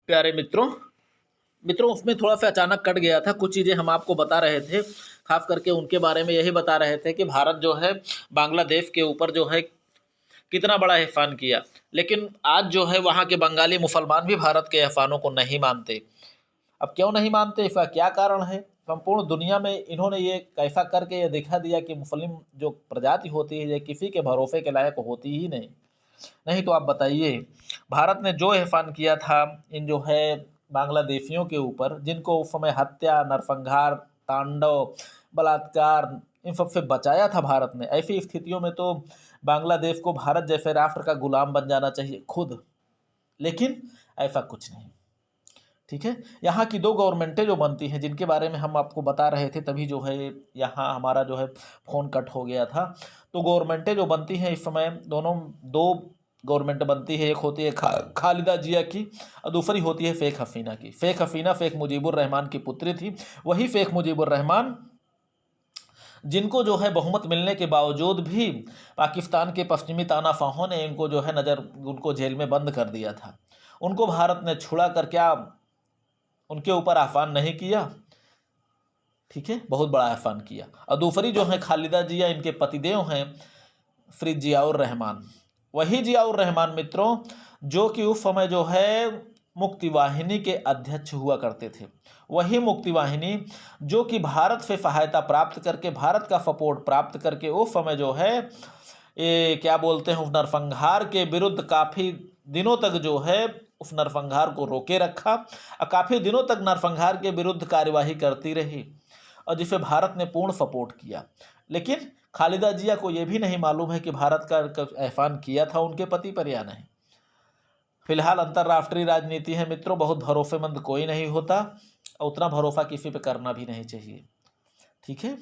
प्यारे मित्रों मित्रों उसमें थोड़ा सा अचानक कट गया था। कुछ चीज़ें हम आपको बता रहे थे, खास करके उनके बारे में यही बता रहे थे कि भारत जो है बांग्लादेश के ऊपर जो है कितना बड़ा एहसान किया। लेकिन आज जो है वहाँ के बंगाली मुसलमान भी भारत के एहसानों को नहीं मानते। अब क्यों नहीं मानते, इसका क्या कारण है? संपूर्ण दुनिया में इन्होंने ये कैसा करके ये दिखा दिया कि मुस्लिम जो प्रजाति होती है ये किसी के भरोसे के लायक होती ही नहीं। नहीं तो आप बताइए, भारत ने जो एहसान किया था इन जो है बांग्लादेशियों के ऊपर, जिनको उस समय हत्या, नरसंहार, तांडव, बलात्कार इन सब से बचाया था भारत ने। ऐसी स्थितियों में तो बांग्लादेश को भारत जैसे राष्ट्र का गुलाम बन जाना चाहिए खुद, लेकिन ऐसा कुछ नहीं। ठीक है, यहाँ की दो गवर्नमेंटें जो बनती हैं जिनके बारे में हम आपको बता रहे थे, तभी जो है यहाँ हमारा जो है फ़ोन कट हो गया था। तो गवर्नमेंटें जो बनती हैं इस समय, दोनों दो गवर्नमेंट बनती है। एक होती है खालिदा जिया की और दूसरी होती है शेख हसीना की। शेख हसीना शेख मुजीबुर रहमान की पुत्री थी। वही शेख मुजीबुर रहमान जिनको जो है बहुमत मिलने के बावजूद भी पाकिस्तान के पश्चिमी तानाशाहों ने इनको जो है उनको जेल में बंद कर दिया था। उनको भारत ने छुड़ा कर क्या उनके ऊपर आह्वान नहीं किया? ठीक है, बहुत बड़ा आह्वान किया। और दूसरी जो है खालिदा जिया, इनके पतिदेव हैं श्री जियाउर रहमान। वही जियाउर रहमान मित्रों जो कि उस समय जो है मुक्ति वाहिनी के अध्यक्ष हुआ करते थे। वही मुक्ति वाहिनी जो कि भारत से सहायता प्राप्त करके, भारत का सपोर्ट प्राप्त करके उस समय जो है ये क्या बोलते हैं उस नरसंहार के विरुद्ध काफ़ी दिनों तक जो है उस नरसंहार को रोके रखा और काफ़ी दिनों तक नरसंहार के विरुद्ध कार्यवाही करती रही और जिसे भारत ने पूर्ण सपोर्ट किया। लेकिन खालिदा जिया को यह भी नहीं मालूम है कि भारत का एहसान किया था उनके पति पर या नहीं। फिलहाल अंतर्राष्ट्रीय राजनीति है मित्रों, बहुत भरोसेमंद कोई नहीं होता और उतना भरोसा किसी पे करना भी नहीं चाहिए। ठीक है,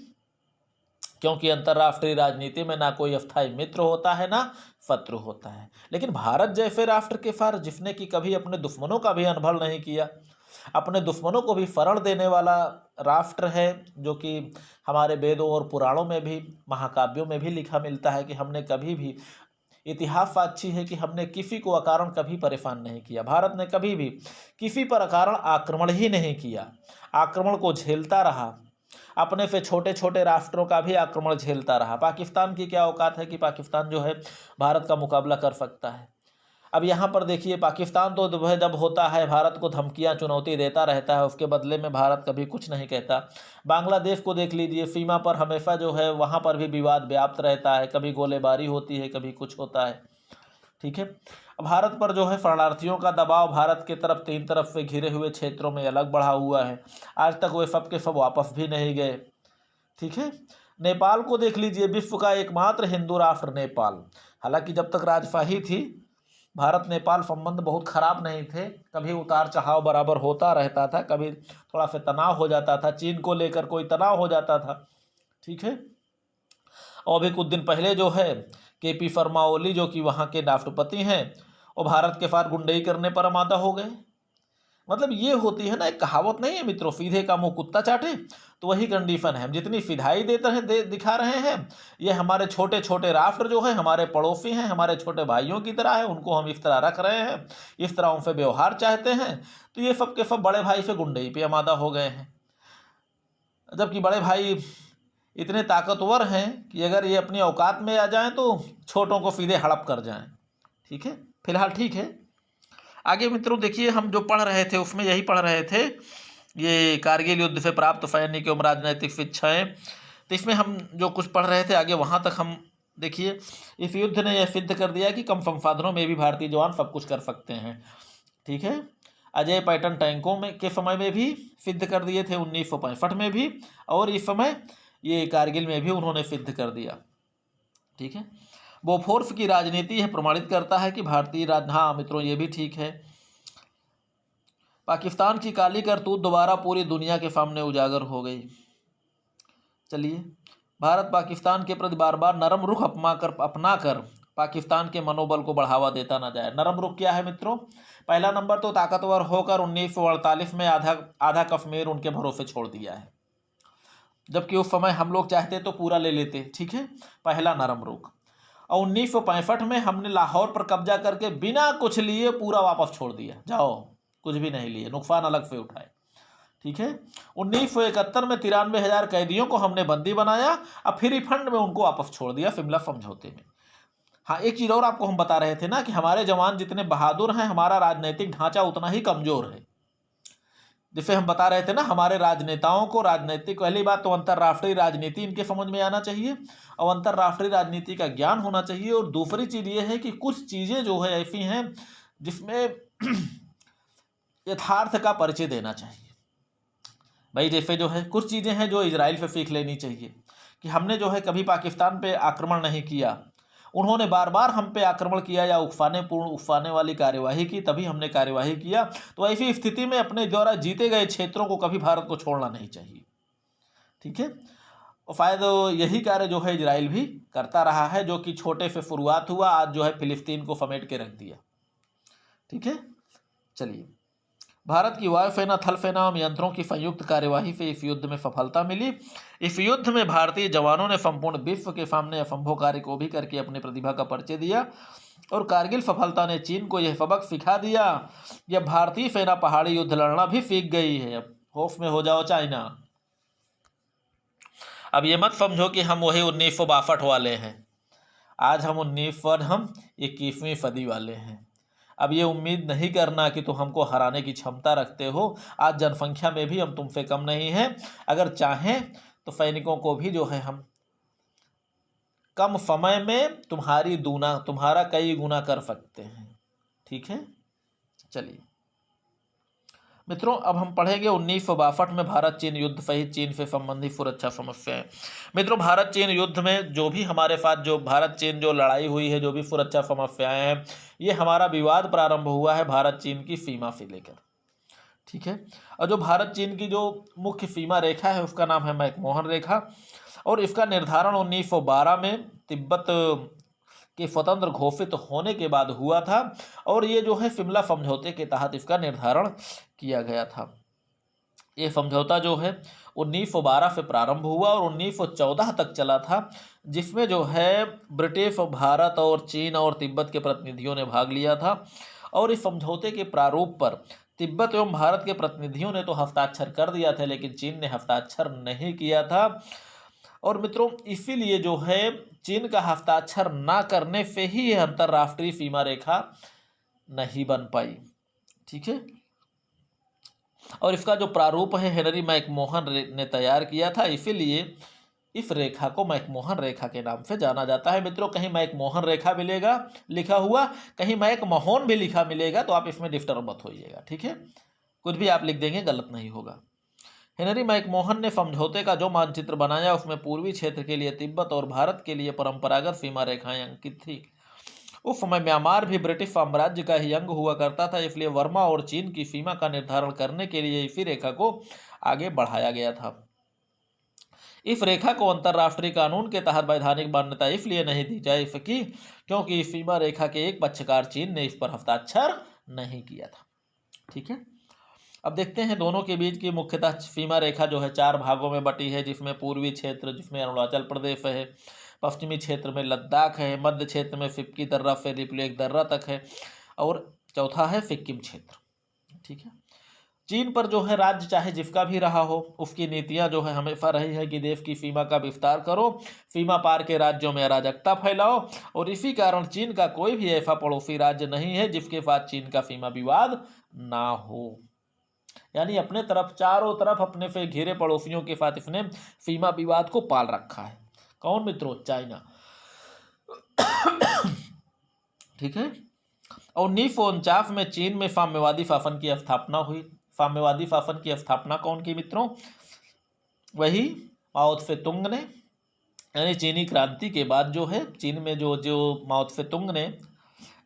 क्योंकि अंतर्राष्ट्रीय राजनीति में ना कोई अस्थायी मित्र होता है ना शत्रु होता है। लेकिन भारत जैसे राष्ट्र के साथ जिसने कि कभी अपने दुश्मनों का भी अनुभव नहीं किया, अपने दुश्मनों को भी शरण देने वाला राष्ट्र है, जो कि हमारे वेदों और पुराणों में भी, महाकाव्यों में भी लिखा मिलता है कि हमने कभी भी, इतिहास साक्षी है कि हमने किसी को अकारण कभी परेशान नहीं किया। भारत ने कभी भी किसी पर अकारण आक्रमण ही नहीं किया, आक्रमण को झेलता रहा, अपने से छोटे छोटे राष्ट्रों का भी आक्रमण झेलता रहा। पाकिस्तान की क्या औकात है कि पाकिस्तान जो है भारत का मुकाबला कर सकता है? अब यहाँ पर देखिए, पाकिस्तान तो वह जब होता है भारत को धमकियाँ चुनौती देता रहता है, उसके बदले में भारत कभी कुछ नहीं कहता। बांग्लादेश को देख लीजिए, सीमा पर हमेशा जो है वहाँ पर भी विवाद व्याप्त रहता है, कभी गोलीबारी होती है, कभी कुछ होता है। ठीक है, भारत पर जो है शरणार्थियों का दबाव भारत के तरफ, तीन तरफ से घिरे हुए क्षेत्रों में अलग बढ़ा हुआ है। आज तक वे सब के सब वापस भी नहीं गए। ठीक है, नेपाल को देख लीजिए, विश्व का एकमात्र हिंदू राष्ट्र नेपाल। हालांकि जब तक राजशाही थी भारत नेपाल संबंध बहुत खराब नहीं थे, कभी उतार चढ़ाव बराबर होता रहता था, कभी थोड़ा सा तनाव हो जाता था, चीन को लेकर कोई तनाव हो जाता था। ठीक है, और अभी कुछ दिन पहले जो है केपी शर्मा ओली जो कि वहाँ के राष्ट्रपति हैं, वो भारत के साथ गुंडई करने पर आमादा हो गए। मतलब ये होती है ना, एक कहावत नहीं है मित्रों, सीधे का मुंह कुत्ता चाटे, तो वही कंडीशन है। हम जितनी सिधाई दिखा रहे हैं, ये हमारे छोटे छोटे राष्ट्र जो है हमारे पड़ोसी हैं, हमारे छोटे भाइयों की तरह है, उनको हम इस तरह रख रहे हैं, इस तरह उनसे व्यवहार चाहते हैं, तो ये सब के सब बड़े भाई से गुंडई पे आमादा हो गए हैं। जबकि बड़े भाई इतने ताकतवर हैं कि अगर ये अपनी औकात में आ जाएं तो छोटों को सीधे हड़प कर जाएं। ठीक है, फिलहाल ठीक है। आगे मित्रों देखिए, हम जो पढ़ रहे थे उसमें यही पढ़ रहे थे, ये कारगिल युद्ध से प्राप्त सैनिक एवं राजनैतिक शिक्षाएं। तो इसमें हम जो कुछ पढ़ रहे थे आगे वहाँ तक हम देखिए, इस युद्ध ने यह सिद्ध कर दिया कि कम संसाधनों में भी भारतीय जवान सब कुछ कर सकते हैं। ठीक है, अजय पैटर्न टैंकों में के समय में भी सिद्ध कर दिए थे 1965 में भी, और इस समय ये कारगिल में भी उन्होंने सिद्ध कर दिया। ठीक है, बोफोर्स की राजनीति है प्रमाणित करता है कि भारतीय हाँ मित्रों ये भी ठीक है, पाकिस्तान की काली करतूत दोबारा पूरी दुनिया के सामने उजागर हो गई। चलिए, भारत पाकिस्तान के प्रति बार बार नरम रुख अपना कर पाकिस्तान के मनोबल को बढ़ावा देता ना जाए। नरम रुख क्या है मित्रों? पहला नंबर तो ताकतवर होकर 1948 में आधा कश्मीर उनके भरोसे छोड़ दिया है, जबकि उस समय हम लोग चाहते तो पूरा ले लेते। ठीक है, पहला नरम रुख। और 1965 में हमने लाहौर पर कब्जा करके बिना कुछ लिए पूरा वापस छोड़ दिया, जाओ कुछ भी नहीं लिए, नुकसान अलग से उठाए। ठीक है। 1971 में 93,000 कैदियों को हमने बंदी बनाया, अब फ्री फंड में उनको वापस छोड़ दिया शिमला समझौते में। हाँ, एक चीज़ और आपको हम बता रहे थे ना कि हमारे जवान जितने बहादुर हैं, हमारा राजनीतिक ढांचा उतना ही कमजोर है। जैसे हम बता रहे थे ना, हमारे राजनेताओं को राजनीतिक, पहली बात तो अंतर्राष्ट्रीय राजनीति इनके समझ में आना चाहिए और अंतर्राष्ट्रीय राजनीति का ज्ञान होना चाहिए। और दूसरी चीज़ ये है कि कुछ चीज़ें जो है ऐसी हैं जिसमें यथार्थ का परिचय देना चाहिए। भाई जैसे जो है कुछ चीज़ें हैं जो इजराइल से सीख लेनी चाहिए कि हमने जो है कभी पाकिस्तान पे आक्रमण नहीं किया, उन्होंने बार बार हम पे आक्रमण किया या उकसाने वाली कार्यवाही की, तभी हमने कार्यवाही किया। तो ऐसी स्थिति में अपने द्वारा जीते गए क्षेत्रों को कभी भारत को छोड़ना नहीं चाहिए। ठीक है। और शायद यही कार्य जो है इजराइल भी करता रहा है, जो कि छोटे से शुरुआत हुआ, आज जो है फिलिस्तीन को समेट के रख दिया। ठीक है। चलिए, भारत की वायुसेना, थल सेना और यंत्रों की संयुक्त कार्यवाही से इस युद्ध में सफलता मिली। इस युद्ध में भारतीय जवानों ने संपूर्ण विश्व के सामने असंभव कार्य को भी करके अपनी प्रतिभा का परिचय दिया और कारगिल सफलता ने चीन को यह सबक सिखा दिया। यह भारतीय सेना पहाड़ी युद्ध लड़ना भी सीख गई है। अब होश में हो जाओ चाइना। अब ये मत समझो कि हम वही 1962 वाले हैं, आज हम 21वीं सदी वाले हैं। अब ये उम्मीद नहीं करना कि तुम हमको हराने की क्षमता रखते हो। आज जनसंख्या में भी हम तुमसे कम नहीं हैं। अगर चाहें तो सैनिकों को भी जो है हम कम समय में तुम्हारा कई गुना कर सकते हैं। ठीक है। चलिए मित्रों, अब हम पढ़ेंगे 1962 में भारत चीन युद्ध सहित चीन से संबंधित सुरक्षा समस्याएं। मित्रों, भारत चीन युद्ध में जो भी हमारे साथ जो भारत चीन जो लड़ाई हुई है, जो भी सुरक्षा समस्याएं हैं, ये हमारा विवाद प्रारंभ हुआ है भारत चीन की सीमा से लेकर। ठीक है। और जो भारत चीन की जो मुख्य सीमा रेखा है उसका नाम है मैकमोहन रेखा और इसका निर्धारण 1912 में तिब्बत के स्वतंत्र घोषित होने के बाद हुआ था और ये जो है शिमला समझौते के तहत इसका निर्धारण किया गया था। ये समझौता जो है 1912 से प्रारंभ हुआ और 1914 तक चला था, जिसमें जो है ब्रिटिश, भारत और चीन और तिब्बत के प्रतिनिधियों ने भाग लिया था। और इस समझौते के प्रारूप पर तिब्बत एवं भारत के प्रतिनिधियों ने तो हस्ताक्षर कर दिया था, लेकिन चीन ने हस्ताक्षर नहीं किया था। और मित्रों, इसीलिए जो है चीन का हस्ताक्षर ना करने से ही यह अंतर्राष्ट्रीय सीमा रेखा नहीं बन पाई। ठीक है। और इसका जो प्रारूप है हेनरी मैकमोहन ने तैयार किया था, इसीलिए इस रेखा को मैकमोहन रेखा के नाम से जाना जाता है। मित्रों, कहीं मैकमोहन रेखा मिलेगा लिखा हुआ, कहीं मैकमोहन भी लिखा मिलेगा, तो आप इसमें डिस्टर्ब मत होइएगा। ठीक है। कुछ भी आप लिख देंगे गलत नहीं होगा। हेनरी मैकमोहन ने समझौते का जो मानचित्र बनाया उसमें पूर्वी क्षेत्र के लिए तिब्बत और भारत के लिए परंपरागत सीमा रेखाएं अंकित थी। उस समय म्यांमार भी ब्रिटिश साम्राज्य का ही अंग हुआ करता था, इसलिए वर्मा और चीन की सीमा का निर्धारण करने के लिए इसी रेखा को आगे बढ़ाया गया था। इस रेखा को अंतर्राष्ट्रीय कानून के तहत वैधानिक मान्यता इसलिए नहीं दी जा सकी क्योंकि इस सीमा रेखा के एक पक्षकार चीन ने इस पर हस्ताक्षर नहीं किया था। ठीक है। अब देखते हैं दोनों के बीच की मुख्यतः सीमा रेखा जो है 4 भागों में बटी है, जिसमें पूर्वी क्षेत्र जिसमें अरुणाचल प्रदेश है, पश्चिमी क्षेत्र में लद्दाख है, मध्य क्षेत्र में फिक्की दर्रा से रिपलेक दर्रा तक है और चौथा है सिक्किम क्षेत्र। ठीक है। चीन पर जो है राज्य चाहे जिसका भी रहा हो, उसकी नीतियां जो है हमेशा रही है कि देश की सीमा का विस्तार करो, सीमा पार के राज्यों में अराजकता फैलाओ और इसी कारण चीन का कोई भी ऐसा पड़ोसी राज्य नहीं है जिसके साथ चीन का सीमा विवाद ना हो। यानी अपने तरफ चारों तरफ अपने से घिरे पड़ोसियों के साथ इसने सीमा विवाद को पाल रखा है। कौन मित्रों? चाइना। ठीक है। 1949 में चीन में साम्यवादी शासन की स्थापना हुई। साम्यवादी शासन की स्थापना कौन की मित्रों? वही माओ त्से-तुंग ने। यानी चीनी क्रांति के बाद जो है चीन में जो माओ त्से-तुंग ने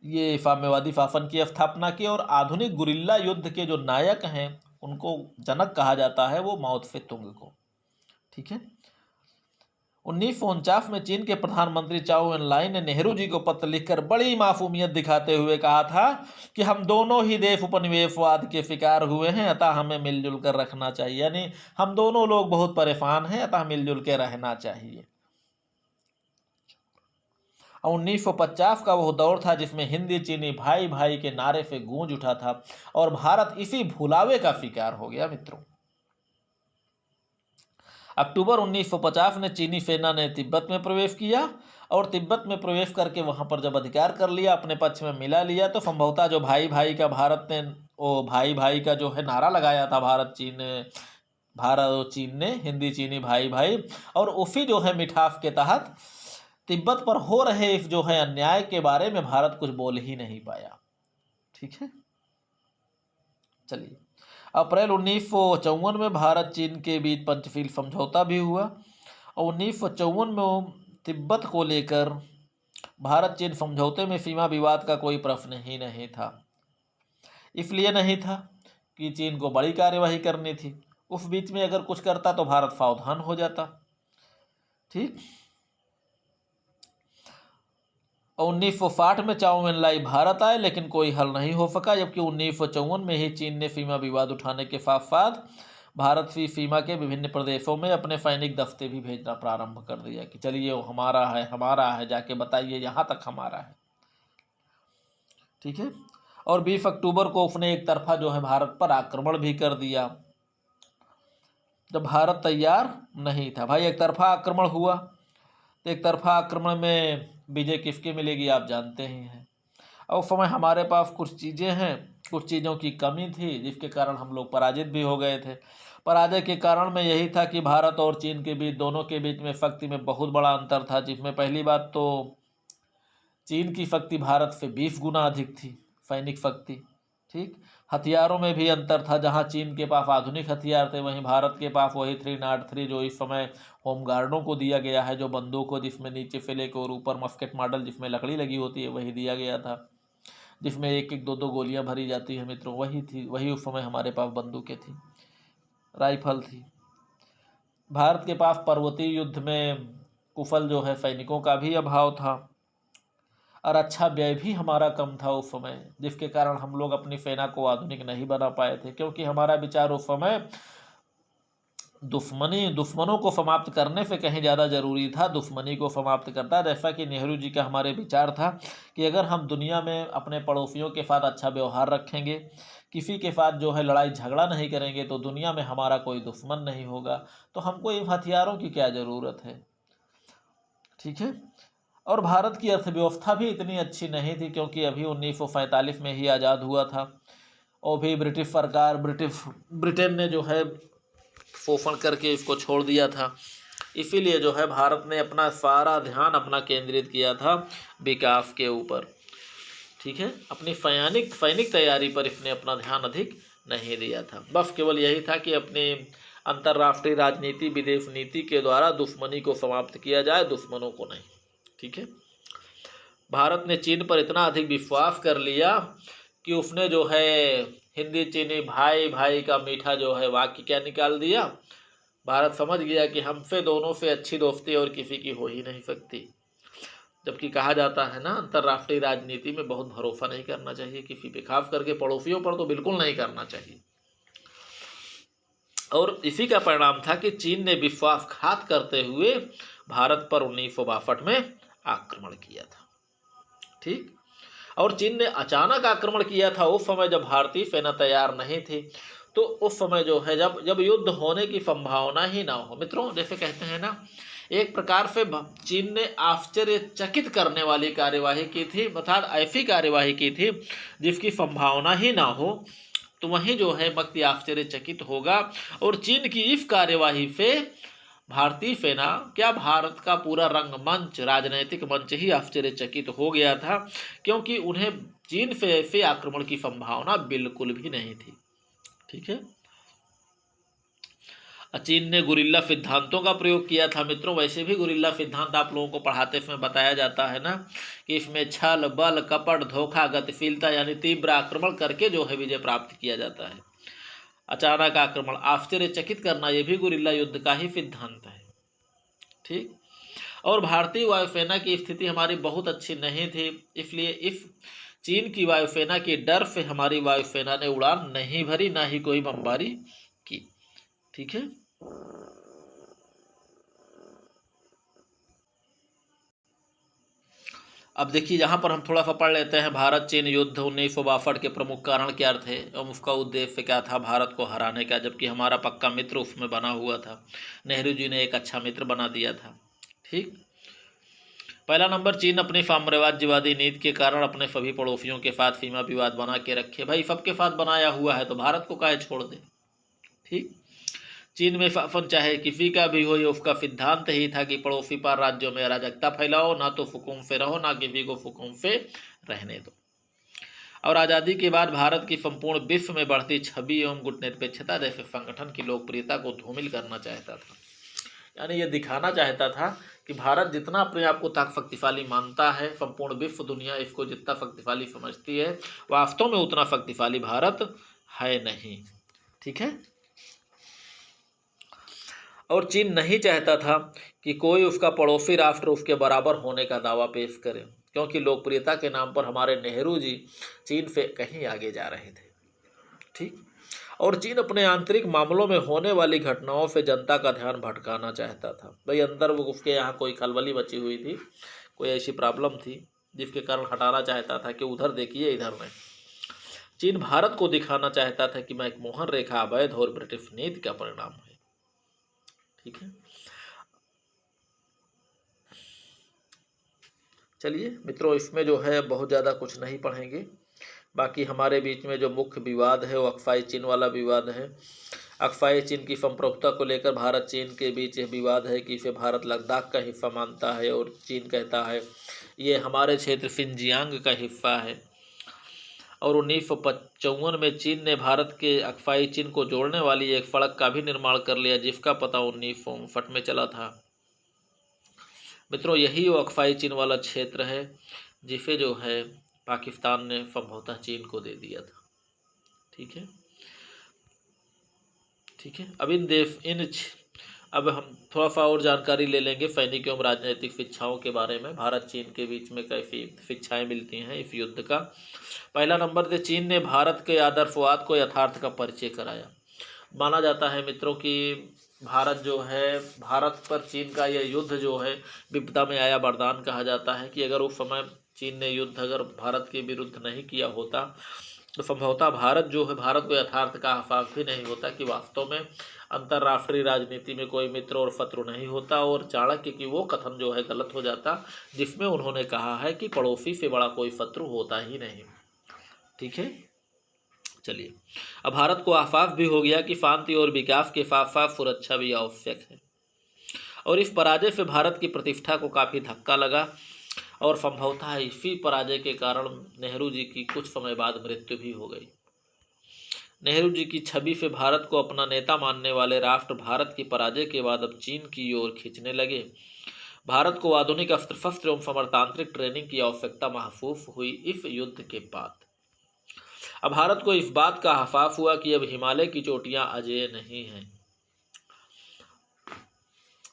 ये साम्यवादी शासन की स्थापना की और आधुनिक गुरिल्ला युद्ध के जो नायक हैं उनको जनक कहा जाता है, वो माओ त्से-तुंग को। ठीक है। 1949 में चीन के प्रधानमंत्री चाओ एन लाई ने नेहरू जी को पत्र लिखकर बड़ी मासूमियत दिखाते हुए कहा था कि हम दोनों ही देश उपनिवेशवाद के शिकार हुए हैं, अतः हमें मिलजुल कर रखना चाहिए। यानी हम दोनों लोग बहुत परेशान हैं, अतः मिलजुल के रहना चाहिए। और 1950 का वो दौर था जिसमें हिंदी चीनी भाई भाई के नारे से गूंज उठा था और भारत इसी भुलावे का शिकार हो गया मित्रों। अक्टूबर 1950 में चीनी सेना ने तिब्बत में प्रवेश किया और तिब्बत में प्रवेश करके वहां पर जब अधिकार कर लिया, अपने पक्ष में मिला लिया, तो संभवतः जो भाई भाई का भारत ने वो भाई भाई का जो है नारा लगाया था भारत और चीन ने, हिंदी चीनी भाई भाई, और उसी जो है मिठास के तहत तिब्बत पर हो रहे इस जो है अन्याय के बारे में भारत कुछ बोल ही नहीं पाया। ठीक है, चलिए। अप्रैल 1954 में भारत चीन के बीच पंचशील समझौता भी हुआ और 1954 में तिब्बत को लेकर भारत चीन समझौते में सीमा विवाद का कोई प्रश्न ही नहीं था। इसलिए नहीं था कि चीन को बड़ी कार्यवाही करनी थी, उस बीच में अगर कुछ करता तो भारत सावधान हो जाता। ठीक। और 1960 में चाओ एन लाई भारत आए लेकिन कोई हल नहीं हो सका, जबकि 1954 में ही चीन ने सीमा विवाद उठाने के साथ साथ भारत की सीमा के विभिन्न प्रदेशों में अपने सैनिक दस्ते भी भेजना प्रारंभ कर दिया कि चलिए वो हमारा है, जाके बताइए यहाँ तक हमारा है। ठीक है। और 20 अक्टूबर को उसने एक तरफा जो है भारत पर आक्रमण भी कर दिया जब भारत तैयार नहीं था। भाई एक तरफा आक्रमण हुआ तो एक तरफा आक्रमण में विजय किसकी मिलेगी आप जानते ही हैं। और उस समय हमारे पास कुछ चीज़ें हैं, कुछ चीज़ों की कमी थी जिसके कारण हम लोग पराजित भी हो गए थे। पराजय के कारण में यही था कि भारत और चीन के बीच, दोनों के बीच में शक्ति में बहुत बड़ा अंतर था, जिसमें पहली बात तो चीन की शक्ति भारत से 20 गुना अधिक थी, सैनिक शक्ति। ठीक। हथियारों में भी अंतर था, जहां चीन के पास आधुनिक हथियार थे वहीं भारत के पास वही 303 जो इस समय होमगार्डों को दिया गया है, जो बंदूक हो जिसमें नीचे से लेकर और ऊपर मस्केट मॉडल जिसमें लकड़ी लगी होती है वही दिया गया था, जिसमें एक एक दो दो गोलियां भरी जाती है मित्रों, वही थी, वही उस समय हमारे पास बंदूकें थी, राइफल थी। भारत के पास पर्वतीय युद्ध में कुशल जो है सैनिकों का भी अभाव था और अच्छा व्यय भी हमारा कम था उस समय, जिसके कारण हम लोग अपनी सेना को आधुनिक नहीं बना पाए थे, क्योंकि हमारा विचार उस समय दुश्मनों को समाप्त करने से कहीं ज़्यादा जरूरी था दुश्मनी को समाप्त करता। जैसा कि नेहरू जी का हमारे विचार था कि अगर हम दुनिया में अपने पड़ोसियों के साथ अच्छा व्यवहार रखेंगे, किसी के साथ जो है लड़ाई झगड़ा नहीं करेंगे, तो दुनिया में हमारा कोई दुश्मन नहीं होगा, तो हमको इन हथियारों की क्या ज़रूरत है। ठीक है। और भारत की अर्थव्यवस्था भी इतनी अच्छी नहीं थी, क्योंकि अभी 1947 में ही आज़ाद हुआ था और भी ब्रिटिश सरकार ब्रिटेन ने जो है शोषण करके इसको छोड़ दिया था। इसीलिए जो है भारत ने अपना सारा ध्यान अपना केंद्रित किया था विकास के ऊपर। ठीक है। अपनी सैनिक तैयारी पर इसने अपना ध्यान अधिक नहीं दिया था, बस केवल यही था कि अपनी अंतर्राष्ट्रीय राजनीति, विदेश नीति के द्वारा दुश्मनी को समाप्त किया जाए, दुश्मनों को नहीं। ठीक है। भारत ने चीन पर इतना अधिक विश्वास कर लिया कि उसने जो है हिंदी चीनी भाई भाई का मीठा जो है वाक्य क्या निकाल दिया। भारत समझ गया कि हमसे दोनों से अच्छी दोस्ती और किसी की हो ही नहीं सकती, जबकि कहा जाता है ना अंतर्राष्ट्रीय राजनीति में बहुत भरोसा नहीं करना चाहिए किसी पे, खास करके पड़ोसियों पर तो बिल्कुल नहीं करना चाहिए। और इसी का परिणाम था कि चीन ने विश्वासघात करते हुए भारत पर 1962 में आक्रमण किया था। ठीक। और चीन ने अचानक आक्रमण किया था उस समय जब भारतीय सेना तैयार नहीं थी, तो उस समय जो है जब युद्ध होने की संभावना ही ना हो मित्रों, जैसे कहते हैं ना, एक प्रकार से चीन ने आश्चर्यचकित करने वाली कार्यवाही की थी, अर्थात ऐसी कार्यवाही की थी जिसकी संभावना ही ना हो, तो वहीं जो है व्यक्ति आश्चर्यचकित होगा। और चीन की इस कार्यवाही से भारतीय सेना क्या भारत का पूरा रंगमंच, राजनैतिक मंच ही आश्चर्यचकित हो गया था, क्योंकि उन्हें चीन से ऐसे आक्रमण की संभावना बिल्कुल भी नहीं थी। ठीक है। चीन ने गुरिल्ला सिद्धांतों का प्रयोग किया था मित्रों। वैसे भी गुरिल्ला सिद्धांत आप लोगों को पढ़ाते समय बताया जाता है ना कि इसमें छल, बल, कपट, धोखा, गतिशीलता यानी तीव्र आक्रमण करके जो है विजय प्राप्त किया जाता है। अचानक आक्रमण, आश्चर्यचकित करना, यह भी गुरिल्ला युद्ध का ही सिद्धांत है। ठीक। और भारतीय वायुसेना की स्थिति हमारी बहुत अच्छी नहीं थी, इसलिए इस चीन की वायुसेना के डर से हमारी वायुसेना ने उड़ान नहीं भरी, ना ही कोई बमबारी की। ठीक है। अब देखिए यहाँ पर हम थोड़ा सा पढ़ लेते हैं। भारत चीन युद्ध 1962 के प्रमुख कारण क्या थे एवं उसका उद्देश्य क्या था भारत को हराने का, जबकि हमारा पक्का मित्र उसमें बना हुआ था। नेहरू जी ने एक अच्छा मित्र बना दिया था। ठीक, पहला नंबर, चीन अपनी साम्राज्यवादी नीति के कारण अपने सभी पड़ोसियों के साथ सीमा विवाद बना के रखे। भाई सबके साथ बनाया हुआ है तो भारत को काहे छोड़ दे। ठीक, चीन में शासन चाहे किसी का भी हो, ये उसका सिद्धांत ही था कि पड़ोसी पर राज्यों में अराजकता फैलाओ, ना तो सुकून से रहो ना किसी को सुकून से रहने दो। और आज़ादी के बाद भारत की संपूर्ण विश्व में बढ़ती छवि एवं गुटनिरपेक्षता जैसे संगठन की लोकप्रियता को धूमिल करना चाहता था। यानी ये दिखाना चाहता था कि भारत जितना अपने आप को शक्तिशाली मानता है, संपूर्ण विश्व दुनिया इसको जितना शक्तिशाली समझती है, वास्तव में उतना शक्तिशाली भारत है नहीं। ठीक है, और चीन नहीं चाहता था कि कोई उसका पड़ोसी राष्ट्र उसके बराबर होने का दावा पेश करे, क्योंकि लोकप्रियता के नाम पर हमारे नेहरू जी चीन से कहीं आगे जा रहे थे। ठीक, और चीन अपने आंतरिक मामलों में होने वाली घटनाओं से जनता का ध्यान भटकाना चाहता था। भाई अंदर वो उसके यहाँ कोई खलबली मची हुई थी, कोई ऐसी प्रॉब्लम थी जिसके कारण हटाना चाहता था कि उधर देखिए इधर नहीं। चीन भारत को दिखाना चाहता था कि मैकमोहन रेखा अवैध और ब्रिटिश नीति का परिणाम है। ठीक है, चलिए मित्रों, इसमें जो है बहुत ज़्यादा कुछ नहीं पढ़ेंगे। बाकी हमारे बीच में जो मुख्य विवाद है वो अक्साई चीन वाला विवाद है। अक्साई चीन की संप्रभुता को लेकर भारत चीन के बीच यह विवाद है कि इसे भारत लद्दाख का हिस्सा मानता है और चीन कहता है ये हमारे क्षेत्र सिंजियांग का हिस्सा है। और 1955 में चीन ने भारत के अक्साई चीन को जोड़ने वाली एक सड़क का भी निर्माण कर लिया, जिसका पता 1959 में चला था। मित्रों, यही वो अक्साई चीन वाला क्षेत्र है जिसे जो है पाकिस्तान ने संभवतः चीन को दे दिया था। ठीक है, ठीक है, अब हम थोड़ा सा और जानकारी ले लेंगे सैनिक एवं राजनीतिक शिक्षाओं के बारे में। भारत चीन के बीच में कैसी शिक्षाएं मिलती हैं इस युद्ध का। पहला नंबर से चीन ने भारत के आदर्शवाद को यथार्थ का परिचय कराया। माना जाता है मित्रों कि भारत पर चीन का यह युद्ध जो है विपदा में आया वरदान कहा जाता है कि अगर उस समय चीन ने युद्ध अगर भारत के विरुद्ध नहीं किया होता तो संभवतः भारत को यथार्थ का आभास भी नहीं होता कि वास्तव में अंतर्राष्ट्रीय राजनीति में कोई मित्र और शत्रु नहीं होता, और चाणक्य की वो कथन जो है गलत हो जाता जिसमें उन्होंने कहा है कि पड़ोसी से बड़ा कोई शत्रु होता ही नहीं। ठीक है, चलिए, अब भारत को आभास भी हो गया कि शांति और विकास के साथ साथ सुरक्षा भी आवश्यक है, और इस पराजय से भारत की प्रतिष्ठा को काफ़ी धक्का लगा, और संभवतः इसी पराजय के कारण नेहरू जी की कुछ समय बाद मृत्यु भी हो गई। नेहरू जी की छवि से भारत को अपना नेता मानने वाले राष्ट्र भारत की पराजय के बाद अब चीन की ओर खींचने लगे। भारत को आधुनिक अस्त्र शस्त्र एवं समर्थांतरिक ट्रेनिंग की आवश्यकता महसूस हुई इस युद्ध के बाद। अब भारत को इस बात का एहसास हुआ कि अब हिमालय की चोटियां अजेय नहीं हैं।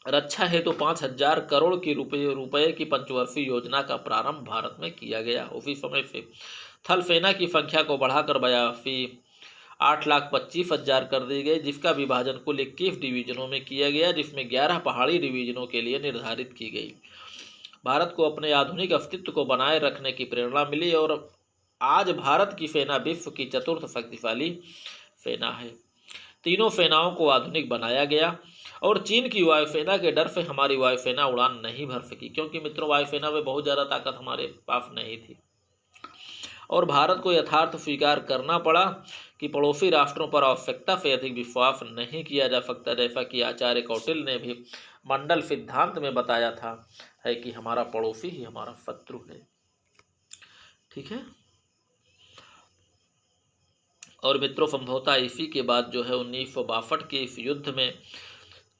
रक्षा हेतु 5,000 करोड़ की रुपए की पंचवर्षीय योजना का प्रारंभ भारत में किया गया। उसी समय से थल सेना की संख्या को बढ़ाकर 8,25,000 कर दी गई, जिसका विभाजन कुल 21 डिवीजनों में किया गया, जिसमें 11 पहाड़ी डिवीजनों के लिए निर्धारित की गई। भारत को अपने आधुनिक अस्तित्व को बनाए रखने की प्रेरणा मिली, और आज भारत की सेना विश्व की चतुर्थ शक्तिशाली सेना है। तीनों सेनाओं को आधुनिक बनाया गया, और चीन की वायुसेना के डर से हमारी वायुसेना उड़ान नहीं भर सकी, क्योंकि मित्रों वायुसेना में बहुत ज़्यादा ताकत हमारे पास नहीं थी। और भारत को यथार्थ स्वीकार करना पड़ा कि पड़ोसी राष्ट्रों पर आवश्यकता से अधिक विश्वास नहीं किया जा सकता, जैसा कि आचार्य कौटिल्य ने भी मंडल सिद्धांत में बताया था है कि हमारा पड़ोसी ही हमारा शत्रु है। ठीक है, और मित्रों संभवतः इसी के बाद जो है 1962 के इस युद्ध में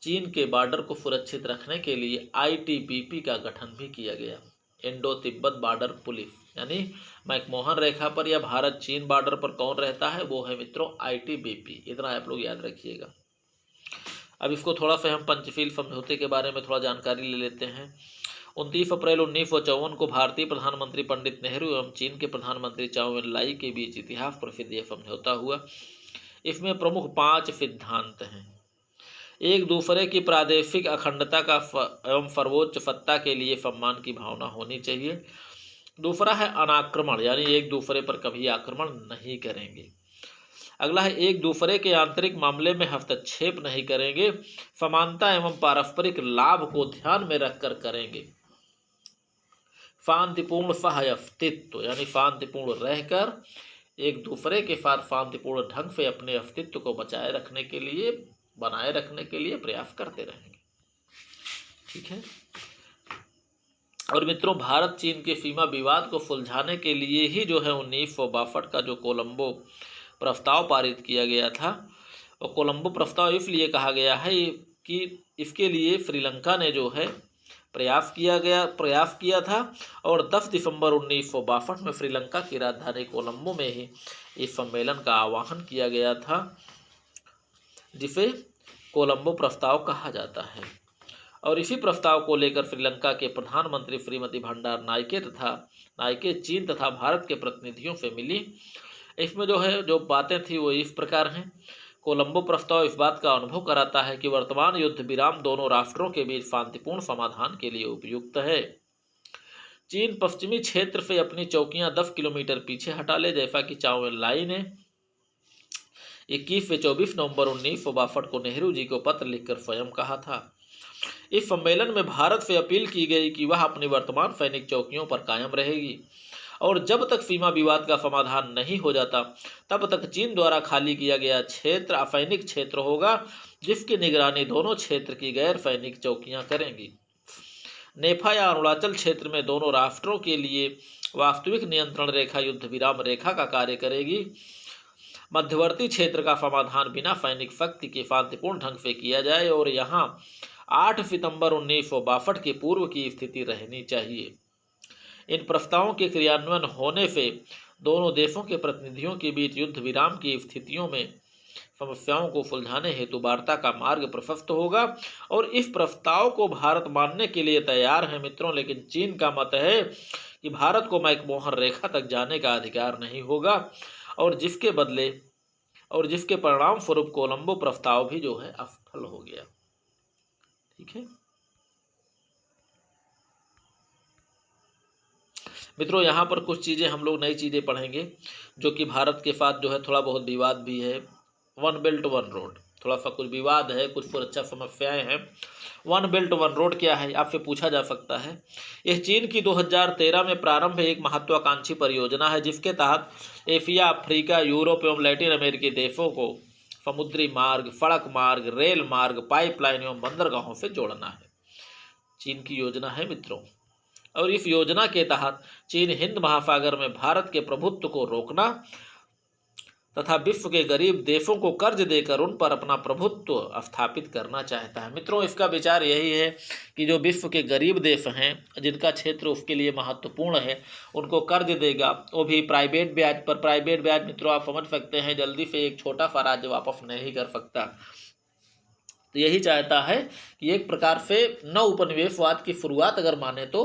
चीन के बॉर्डर को सुरक्षित रखने के लिए ITBP का गठन भी किया गया, इंडो तिब्बत बॉर्डर पुलिस। यानी मैकमोहन रेखा पर या भारत चीन बॉर्डर पर कौन रहता है, वो है मित्रों ITBP। इतना आप लोग याद रखिएगा। अब इसको थोड़ा सा हम पंचशील समझौते के बारे में थोड़ा जानकारी ले लेते हैं। 29 अप्रैल 1954 को भारतीय प्रधानमंत्री पंडित नेहरू एवं चीन के प्रधानमंत्री चाउ एन लाई के बीच इतिहास प्रसिद्ध यह समझौता हुआ। इसमें प्रमुख 5 सिद्धांत हैं। एक दूसरे की प्रादेशिक अखंडता का एवं सर्वोच्च सत्ता के लिए सम्मान की भावना होनी चाहिए। दूसरा है अनाक्रमण, यानी एक दूसरे पर कभी आक्रमण नहीं करेंगे। अगला है एक दूसरे के आंतरिक मामले में हस्तक्षेप नहीं करेंगे, समानता एवं पारस्परिक लाभ को ध्यान में रखकर करेंगे। शांतिपूर्ण सह अस्तित्व, यानी शांतिपूर्ण रहकर एक दूसरे के साथ शांतिपूर्ण ढंग से अपने अस्तित्व को बनाए रखने के लिए प्रयास करते रहेंगे। ठीक है। और मित्रों, भारत चीन के सीमा विवाद को सुलझाने के लिए ही जो है 1962 का जो कोलंबो प्रस्ताव पारित किया गया था, और कोलंबो प्रस्ताव इसलिए कहा गया है कि इसके लिए श्रीलंका ने जो है प्रयास किया था, और 10 दिसंबर 1962 में श्रीलंका की राजधानी कोलंबो में ही इस सम्मेलन का आह्वान किया गया था, जिसे कोलंबो प्रस्ताव कहा जाता है। और इसी प्रस्ताव को लेकर श्रीलंका के प्रधानमंत्री श्रीमती भंडार नायके चीन तथा भारत के प्रतिनिधियों से मिली। इसमें जो बातें थी वो इस प्रकार हैं। कोलंबो प्रस्ताव इस बात का अनुभव कराता है कि वर्तमान युद्ध विराम दोनों राष्ट्रों के बीच शांतिपूर्ण समाधान के लिए उपयुक्त है। चीन पश्चिमी क्षेत्र से अपनी चौकियां 10 किलोमीटर पीछे हटा ले, जैसा कि चाओ एन लाई ने 21 से 24 नवंबर 1962 को नेहरू जी को पत्र लिखकर स्वयं कहा था। इस सम्मेलन में भारत से अपील की गई कि वह अपनी वर्तमान सैनिक चौकियों पर कायम रहेगी, और जब तक सीमा विवाद का समाधान नहीं हो जाता तब तक चीन द्वारा खाली किया गया क्षेत्र असैनिक क्षेत्र होगा, जिसकी निगरानी दोनों क्षेत्र की गैर सैनिक चौकियां करेंगी। नेफा या अरुणाचल क्षेत्र में दोनों राष्ट्रों के लिए वास्तविक नियंत्रण रेखा युद्ध विराम रेखा का कार्य करेगी। मध्यवर्ती क्षेत्र का समाधान बिना सैनिक शक्ति के शांतिपूर्ण ढंग से किया जाए, और यहाँ 8 सितंबर 1962 के पूर्व की स्थिति रहनी चाहिए। इन प्रस्तावों के क्रियान्वयन होने से दोनों देशों के प्रतिनिधियों के बीच युद्ध विराम की स्थितियों में समस्याओं को सुलझाने हेतु वार्ता का मार्ग प्रशस्त होगा, और इस प्रस्ताव को भारत मानने के लिए तैयार है मित्रों। लेकिन चीन का मत है कि भारत को मैकमोहन रेखा तक जाने का अधिकार नहीं होगा, और जिसके परिणाम स्वरूप कोलंबो प्रस्ताव भी जो है असफल हो गया। ठीक है मित्रों, यहाँ पर कुछ चीज़ें हम लोग नई चीज़ें पढ़ेंगे जो कि भारत के साथ जो है थोड़ा बहुत विवाद भी है। वन बेल्ट वन रोड, थोड़ा सा कुछ विवाद है, कुछ सुरक्षा समस्याएं हैं। वन बेल्ट वन रोड क्या है, आपसे पूछा जा सकता है। यह चीन की 2013 में प्रारंभ एक महत्वाकांक्षी परियोजना है, जिसके तहत एशिया, अफ्रीका, यूरोप एवं लैटिन अमेरिकी देशों को समुद्री मार्ग, सड़क मार्ग, रेल मार्ग, पाइपलाइन एवं बंदरगाहों से जोड़ना है। चीन की योजना है मित्रों, और इस योजना के तहत चीन हिंद महासागर में भारत के प्रभुत्व को रोकना तथा विश्व के गरीब देशों को कर्ज देकर उन पर अपना प्रभुत्व स्थापित करना चाहता है। मित्रों, इसका विचार यही है कि जो विश्व के गरीब देश हैं, जिनका क्षेत्र उसके लिए महत्वपूर्ण है, उनको कर्ज देगा, वो भी प्राइवेट ब्याज पर। प्राइवेट ब्याज मित्रों आप समझ सकते हैं, जल्दी से एक छोटा सा राज्य वापस नहीं कर सकता। तो यही चाहता है कि एक प्रकार से नव उपनिवेशवाद की शुरुआत अगर माने तो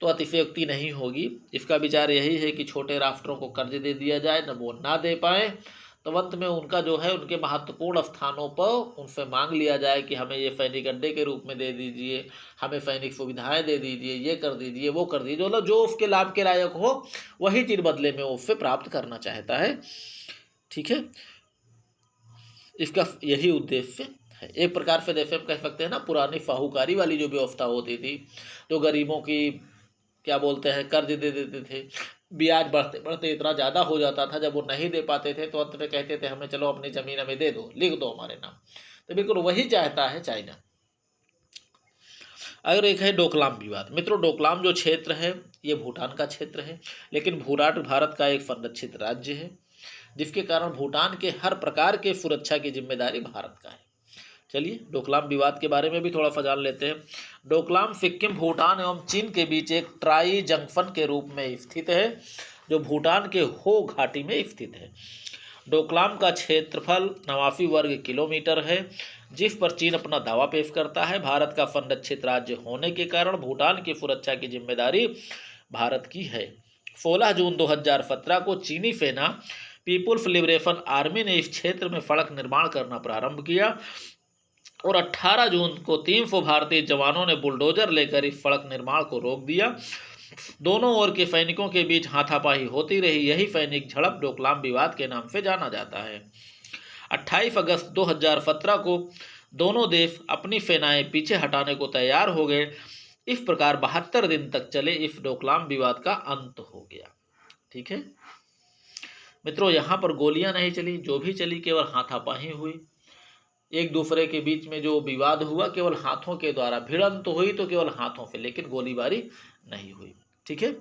अतिशयोक्ति नहीं होगी। इसका विचार यही है कि छोटे राष्ट्रों को कर्ज दे दिया जाए, न वो ना दे पाए तो अंत में उनका जो है उनके महत्वपूर्ण स्थानों पर उनसे मांग लिया जाए कि हमें ये सैनिक अड्डे के रूप में दे दीजिए, हमें सैनिक सुविधाएं दे दीजिए, ये कर दीजिए, वो कर दीजिए, जो उसके लाभ के लायक हो वही चीज बदले में उससे प्राप्त करना चाहता है। ठीक है, इसका यही उद्देश्य है। एक प्रकार से जैसे हम कह सकते हैं ना, पुरानी साहूकारी वाली जो व्यवस्था होती थी, जो गरीबों की क्या बोलते हैं कर्ज दे देते थे, ब्याज बढ़ते बढ़ते इतना ज़्यादा हो जाता था, जब वो नहीं दे पाते थे तो अंत में कहते थे हमें चलो अपनी ज़मीन हमें दे दो, लिख दो हमारे नाम। तो बिल्कुल वही चाहता है चाइना। अगर एक है डोकलाम विवाद। मित्रों, डोकलाम जो क्षेत्र है ये भूटान का क्षेत्र है, लेकिन भूटान भारत का एक संरक्षित राज्य है, जिसके कारण भूटान के हर प्रकार के सुरक्षा की जिम्मेदारी भारत का है। चलिए डोकलाम विवाद के बारे में भी थोड़ा सा जान लेते हैं। डोकलाम सिक्किम, भूटान एवं चीन के बीच एक ट्राई जंक्शन के रूप में स्थित है, जो भूटान के हो घाटी में स्थित है। डोकलाम का क्षेत्रफल 89 वर्ग किलोमीटर है, जिस पर चीन अपना दावा पेश करता है। भारत का संरक्षित राज्य होने के कारण भूटान की सुरक्षा की जिम्मेदारी भारत की है। 16 जून 2017 को चीनी सेना पीपुल्स लिबरेशन आर्मी ने इस क्षेत्र में सड़क निर्माण करना प्रारंभ किया, और 18 जून को 300 भारतीय जवानों ने बुलडोजर लेकर इस सड़क निर्माण को रोक दिया। दोनों ओर के सैनिकों के बीच हाथापाई होती रही। यही सैनिक झड़प डोकलाम विवाद के नाम से जाना जाता है। 28 अगस्त 2017 को दोनों देश अपनी सेनाएं पीछे हटाने को तैयार हो गए। इस प्रकार 72 दिन तक चले इस डोकलाम विवाद का अंत हो गया। ठीक है मित्रों, यहाँ पर गोलियां नहीं चली, जो भी चली केवल हाथापाई हुई। एक दूसरे के बीच में जो विवाद हुआ केवल हाथों के द्वारा, भिड़ंत तो हुई तो केवल हाथों से, लेकिन गोलीबारी नहीं हुई। ठीक है,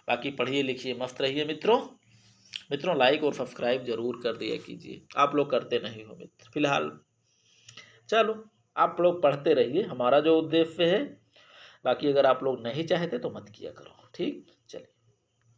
बाकी पढ़िए लिखिए, मस्त रहिए मित्रों। मित्रों लाइक और सब्सक्राइब जरूर कर दिया कीजिए, आप लोग करते नहीं हो मित्र। फिलहाल चलो आप लोग पढ़ते रहिए, हमारा जो उद्देश्य है। बाकी अगर आप लोग नहीं चाहते तो मत किया करो। ठीक।